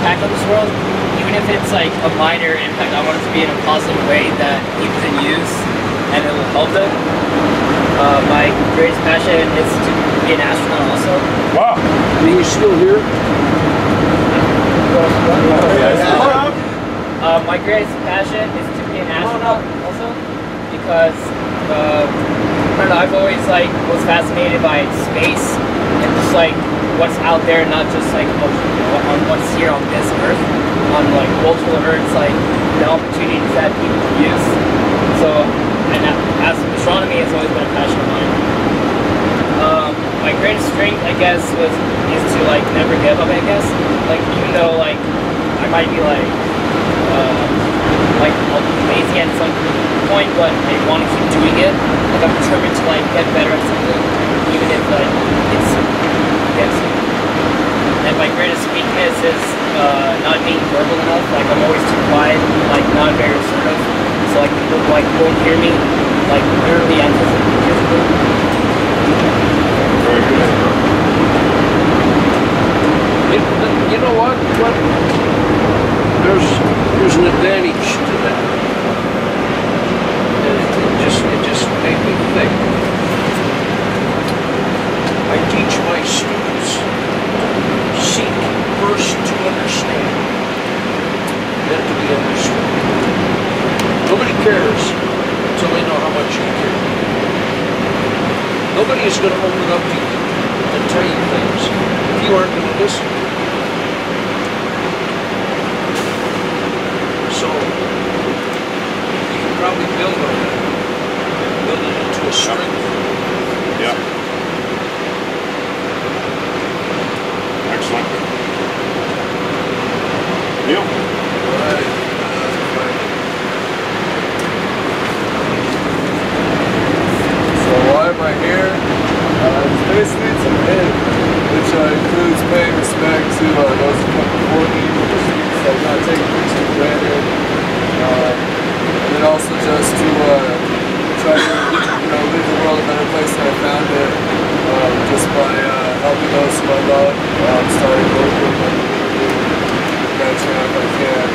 impact on this world, even if it's like a minor impact. I want it to be in a positive way that people can use and it will help them. My greatest passion is to be an astronaut also. Wow. Are you still here? My greatest passion is to be an astronaut also, because I don't know, I've always like was fascinated by space and just like what's out there, not just like on what's here on this Earth, on like multiple Earths, like the opportunities that people can use. So, and as astronomy has always been a passion of mine. My greatest strength, I guess, is to like never give up. I guess, like even though like I might be like I'll be lazy at some point, but I want to keep doing it. Like I'm determined to like get better at something, even if like it's and my greatest weakness is not being verbal enough. Like I'm always too quiet, like not very assertive. So like people like won't hear me, like literally and physically. Very good. You know what? There's an advantage to that. And it just made me think. I teach my students, seek first to understand, then to be understood. Nobody cares until they know how much you care. Nobody is going to open up to you and tell you things if you aren't going to listen. So, you can probably build on that. Build it into a strength. Yeah. Excellent. Neil? All right. So why am I here? It's basically to end, which includes paying respect to those who come before me, like not taking things for granted, and then also just to try to leave the world a better place than I found it, just by helping those who I love, starting local, branching out if I can.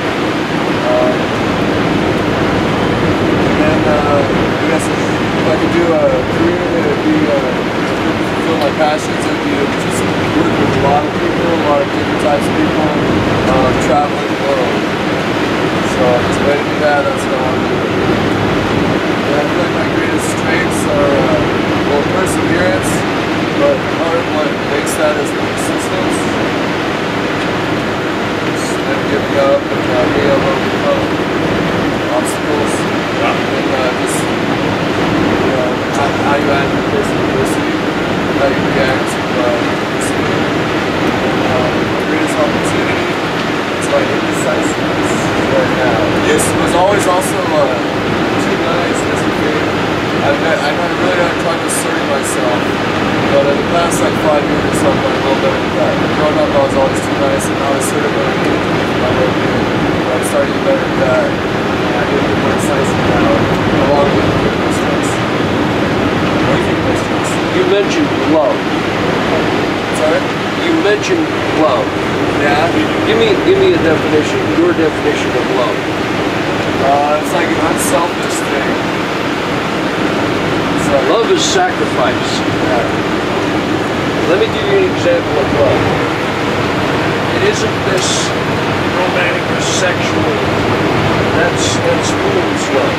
And then I guess if I could do a career that would be fulfill my passions, it would be just work with a lot of people, a lot of different types of people, traveling the world. So it's a way to do that, that's what I want to do. And I feel like my greatest strengths are, well, perseverance, but part of what makes that is the persistence. Just never giving up and being able to overcome obstacles. Yeah. And just, how you act in the face of adversity, how you react to adversity. My greatest opportunity is my indecisiveness right now. Yes, it was always also too nice, I really haven't tried to assert myself, but in the past like 5 years or so, I've gotten a little better at that. Growing up, I was always too nice and not assertive when I needed to be for my well-being. But I'm starting to get better at that. I need to be more decisive now, along with critical strengths. What do you think of my strengths? You mentioned love. Sorry? You mentioned love. Yeah? Give me a definition, your definition of love. It's like an unselfish thing. Love is sacrifice. Yeah. Let me give you an example of love. It isn't this romantic or sexual. That's fool's love.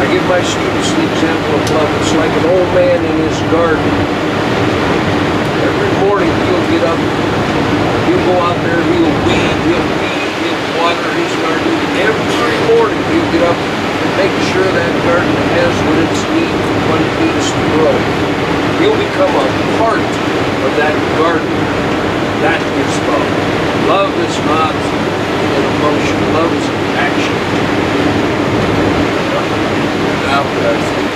I give my students the example of love. It's like an old man in his garden. Every morning he'll get up, he'll go out there, he'll weed, he'll water his garden. Every morning he'll get up, make sure that garden has what it needs to grow. You'll become a part of that garden. That is love. Love is not an emotion. Love is an action. An outward action.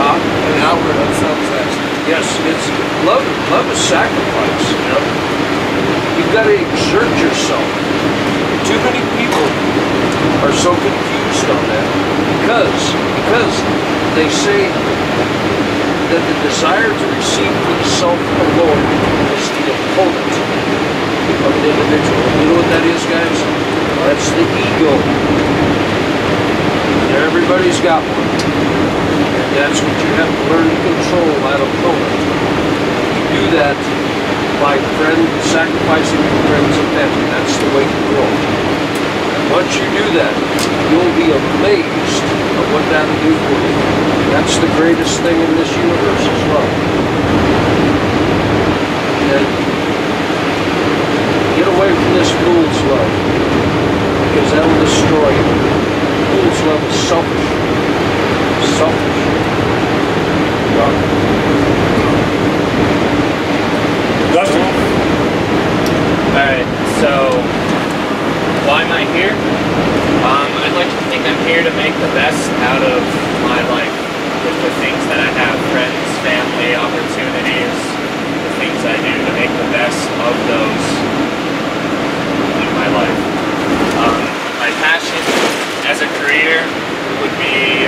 An outward unselfish action. Yes, it's love. Love is sacrifice. You know? You've got to exert yourself. Too many people are so confused on that because they say that the desire to receive for the self alone is the opponent individual. You know what that is, guys? That's the ego. Everybody's got one. And that's what you have to learn to control, that opponent. You do that by sacrificing your friends and family. That's the way to grow. And once you do that, you'll be amazed at what that'll do for you. That's the greatest thing in this universe as well. And get away from this fool's love, because that'll destroy you. Fool's love is selfish. Selfish. Dustin? Alright, so why am I here? I'd like to think I'm here to make the best out of my life with the things that I have, friends, family, opportunities, the things I do to make the best of those in my life. My passion as a career would be,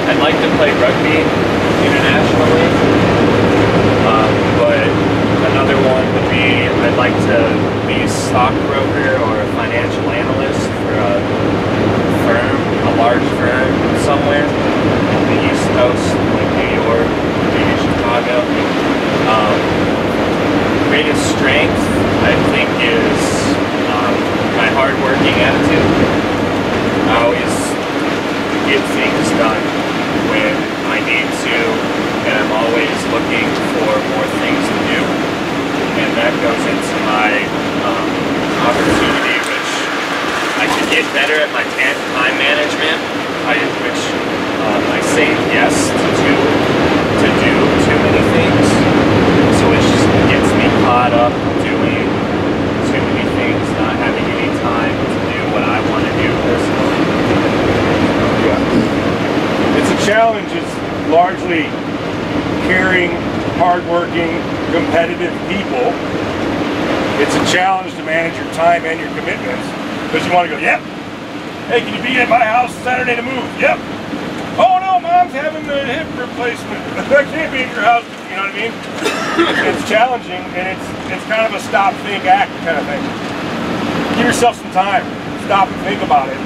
I'd like to play rugby internationally, but another one would be I'd like to be a stockbroker or a financial analyst for a firm, a large firm somewhere on the East Coast, like New York, maybe Chicago. Greatest strength, I think, is my hard-working attitude. I always get things done when I need to, and I'm always looking for more things to do. And that goes into my opportunity, which I should get better at my time management, which I say yes to do too many things, so it just gets me caught up doing too many things, not having any time to do what I want to do personally. Yeah. It's a challenge. It's largely caring, hardworking, competitive people. It's a challenge to manage your time and your commitments, because you want to go, yep. Hey, can you be at my house Saturday to move? Yep. Oh no, mom's having the hip replacement. I can't be at your house. You know what I mean? It's challenging, and it's kind of a stop, think, act kind of thing. Give yourself some time. Stop and think about it.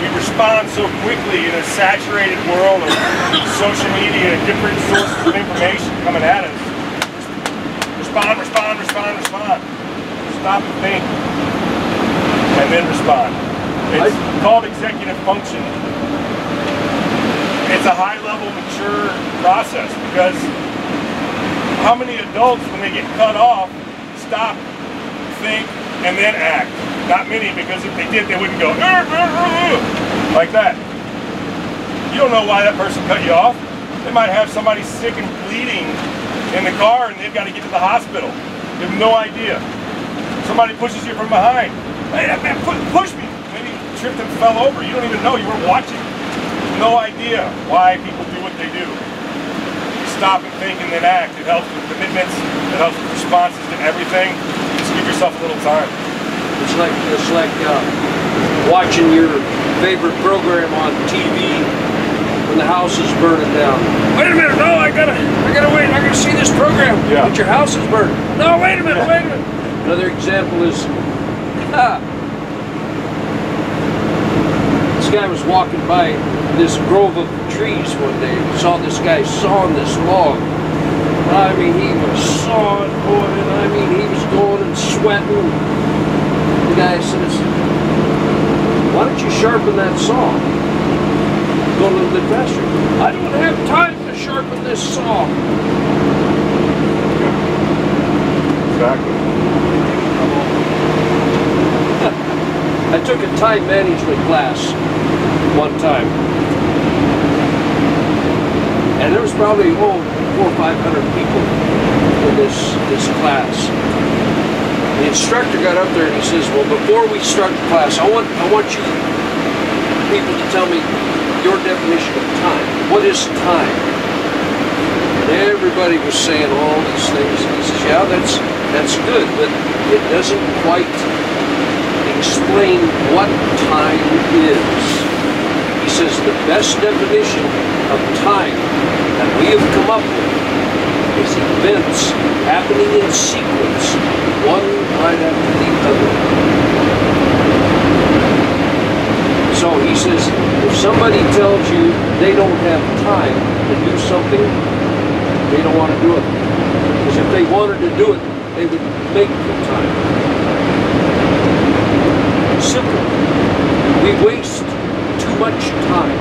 We respond so quickly in a saturated world of social media and different sources of information coming at us. Respond, respond, respond, respond. Stop and think, and then respond. It's called executive function. It's a high-level, mature process, because how many adults, when they get cut off, stop, think, and then act? Not many, because if they did, they wouldn't go like that. You don't know why that person cut you off. They might have somebody sick and bleeding in the car, and they've got to get to the hospital. You have no idea. Somebody pushes you from behind. Hey, that man pushed me. Maybe you tripped and fell over. You don't even know. You weren't watching. No idea why people do what they do. You stop and think and then act. It helps with commitments. It helps with responses to everything. Just give yourself a little time. It's like watching your favorite program on TV when the house is burning down. Wait a minute, no, I gotta wait, I gotta see this program. Yeah. But your house is burning. No, wait a minute, wait a minute. Another example is, this guy was walking by this grove of trees one day. He saw this guy sawing this log. I mean, he was sawing, boy, and I mean, he was going and sweating. The guy says, why don't you sharpen that saw? Go a little bit faster. I don't have time to sharpen this saw. Exactly. I took a time management class one time. And there was probably 400 or 500 people in this class. The instructor got up there and he says, well, before we start the class, I want you people to tell me your definition of time. What is time? And everybody was saying all these things. And he says, yeah, that's good, but it doesn't quite explain what time is. He says the best definition of time that we have come up with is events happening in sequence, one right after the other. So he says, if somebody tells you they don't have time to do something, they don't want to do it. Because if they wanted to do it, they would make the time. Simple. We waste too much time.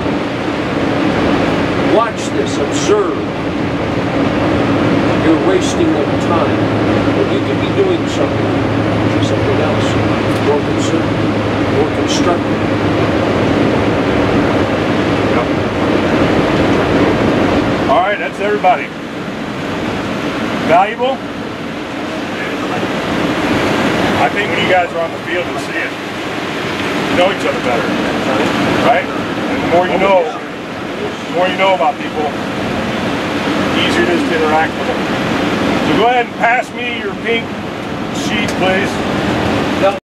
Watch this, observe. You're wasting of time. But you could be doing something else, more concerning, more constructive. Yep. All right, that's everybody. Valuable? I think when you guys are on the field and see it, you know each other better, right? And the more you know about people, the easier it is to interact with them. So go ahead and pass me your pink sheet, please.